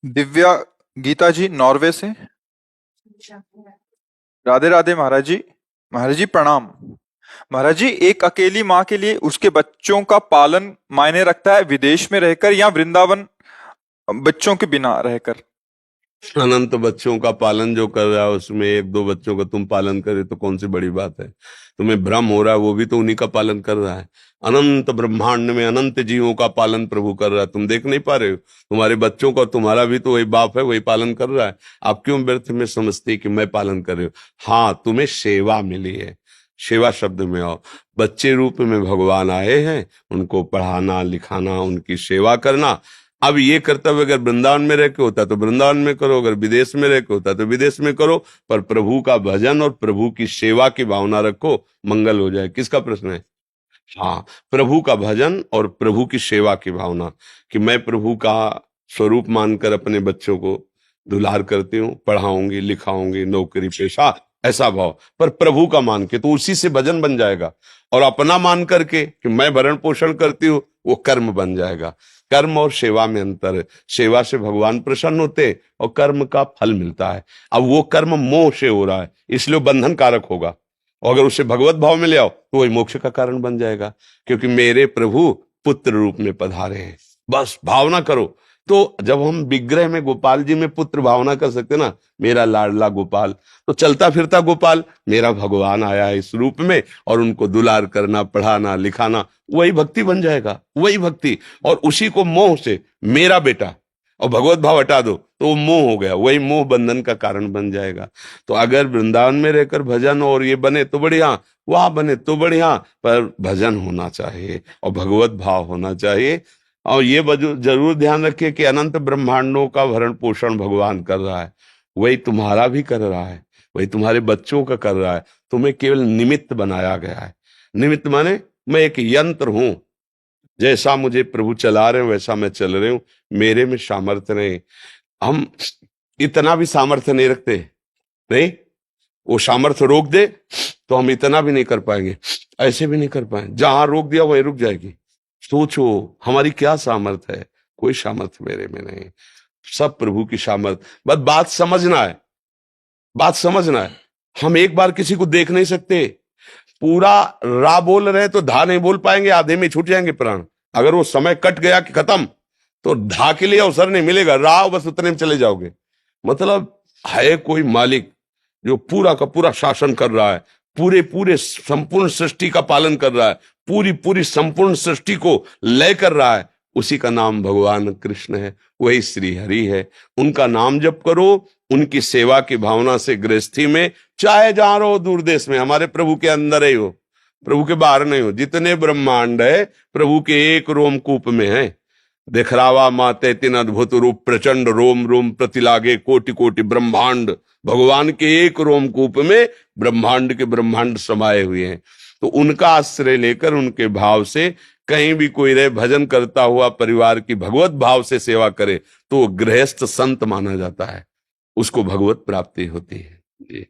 दिव्या गीता जी Norway से। राधे राधे महाराज जी। महाराज जी प्रणाम। महाराज जी, एक अकेली माँ के लिए उसके बच्चों का पालन मायने रखता है विदेश में रहकर या वृंदावन बच्चों के बिना रहकर? अनंत बच्चों का पालन जो कर रहा है उसमें एक दो बच्चों का तुम पालन करे तो कौन सी बड़ी बात है। तुम्हें भ्रम हो रहा है, वो भी तो उन्हीं का पालन कर रहा है। अनंत ब्रह्मांड में अनंत जीवों का पालन प्रभु कर रहा है, तुम देख नहीं पा रहे हो। तुम्हारे बच्चों का तुम्हारा भी तो वही बाप है, वही पालन कर रहा है। आप क्यों व्यर्थ में समझते कि मैं पालन कर रही हूँ। हाँ, तुम्हें सेवा मिली है। सेवा शब्द में आओ। बच्चे रूप में भगवान आए हैं, उनको पढ़ाना लिखाना, उनकी सेवा करना। अब ये कर्तव्य अगर वृंदावन में रह के होता तो वृंदावन में करो, अगर विदेश में रह के होता तो विदेश में करो, पर प्रभु का भजन और प्रभु की सेवा की भावना रखो, मंगल हो जाए। किसका प्रश्न है? हाँ, प्रभु का भजन और प्रभु की सेवा की भावना, कि मैं प्रभु का स्वरूप मानकर अपने बच्चों को दुलार करती हूँ, पढ़ाऊंगी लिखाऊंगी, नौकरी पेशा, ऐसा भाव। पर प्रभु का मान के तो उसी से भजन बन जाएगा। और अपना मान करके कि मैं भरण पोषण करती हूँ, वो कर्म बन जाएगा। कर्म और सेवा में अंतर है। सेवा से भगवान प्रसन्न होते और कर्म का फल मिलता है। अब वो कर्म मोह से हो रहा है, इसलिए बंधन कारक होगा। और अगर उसे भगवत भाव में ले आओ तो वही मोक्ष का कारण बन जाएगा, क्योंकि मेरे प्रभु पुत्र रूप में पधारे हैं। बस भावना करो। तो जब हम विग्रह में गोपाल जी में पुत्र भावना कर सकते ना, मेरा लाडला गोपाल, तो चलता फिरता गोपाल मेरा भगवान आया है इस रूप में, और उनको दुलार करना पढ़ाना लिखाना, वही भक्ति बन जाएगा, वही भक्ति। और उसी को मोह से मेरा बेटा और भगवत भाव हटा दो तो वो मोह हो गया, वही मोह बंधन का कारण बन जाएगा। तो अगर वृंदावन में रहकर भजन और ये बने तो बढ़िया, वहां बने तो बढ़िया, पर भजन होना चाहिए और भगवत भाव होना चाहिए। और ये जरूर ध्यान रखिए कि अनंत ब्रह्मांडों का भरण पोषण भगवान कर रहा है, वही तुम्हारा भी कर रहा है, वही तुम्हारे बच्चों का कर रहा है। तुम्हें केवल निमित्त बनाया गया है। निमित्त माने मैं एक यंत्र हूं, जैसा मुझे प्रभु चला रहे हैं वैसा मैं चल रही हूं, मेरे में सामर्थ्य नहीं। हम इतना भी सामर्थ्य नहीं रखते। नहीं, वो सामर्थ्य रोक दे तो हम इतना भी नहीं कर पाएंगे, ऐसे भी नहीं कर पाए। जहां रोक दिया वहीं रुक जाएगी। सोचो हमारी क्या सामर्थ्य है। कोई सामर्थ्य मेरे में नहीं, सब प्रभु की सामर्थ्य। बस बात समझना है, बात समझना है। हम एक बार किसी को देख नहीं सकते। पूरा रा बोल रहे हैं तो धा नहीं बोल पाएंगे, आधे में छूट जाएंगे प्राण। अगर वो समय कट गया कि खत्म, तो धा के लिए अवसर नहीं मिलेगा, रा बस उतने में चले जाओगे। मतलब है कोई मालिक जो पूरा का पूरा शासन कर रहा है, पूरे पूरे संपूर्ण सृष्टि का पालन कर रहा है, पूरी पूरी संपूर्ण सृष्टि को लय कर रहा है, उसी का नाम भगवान कृष्ण है, वही श्री हरि है। उनका नाम जप करो, उनकी सेवा की भावना से गृहस्थी में, चाहे जहां रहो, दूर देश में, हमारे प्रभु के अंदर ही हो, प्रभु के बाहर नहीं हो। जितने ब्रह्मांड है प्रभु के एक रोमकूप में है। दिखरावा माते तीन अद्भुत रूप, प्रचंड रोम रोम प्रतिलागे, कोटि कोटि ब्रह्मांड। भगवान के एक रोमकूप में ब्रह्मांड के ब्रह्मांड समाये हुए हैं। तो उनका आश्रय लेकर उनके भाव से कहीं भी कोई रहे, भजन करता हुआ परिवार की भगवत भाव से सेवा करे, तो गृहस्थ संत माना जाता है, उसको भगवत प्राप्ति होती है। जी।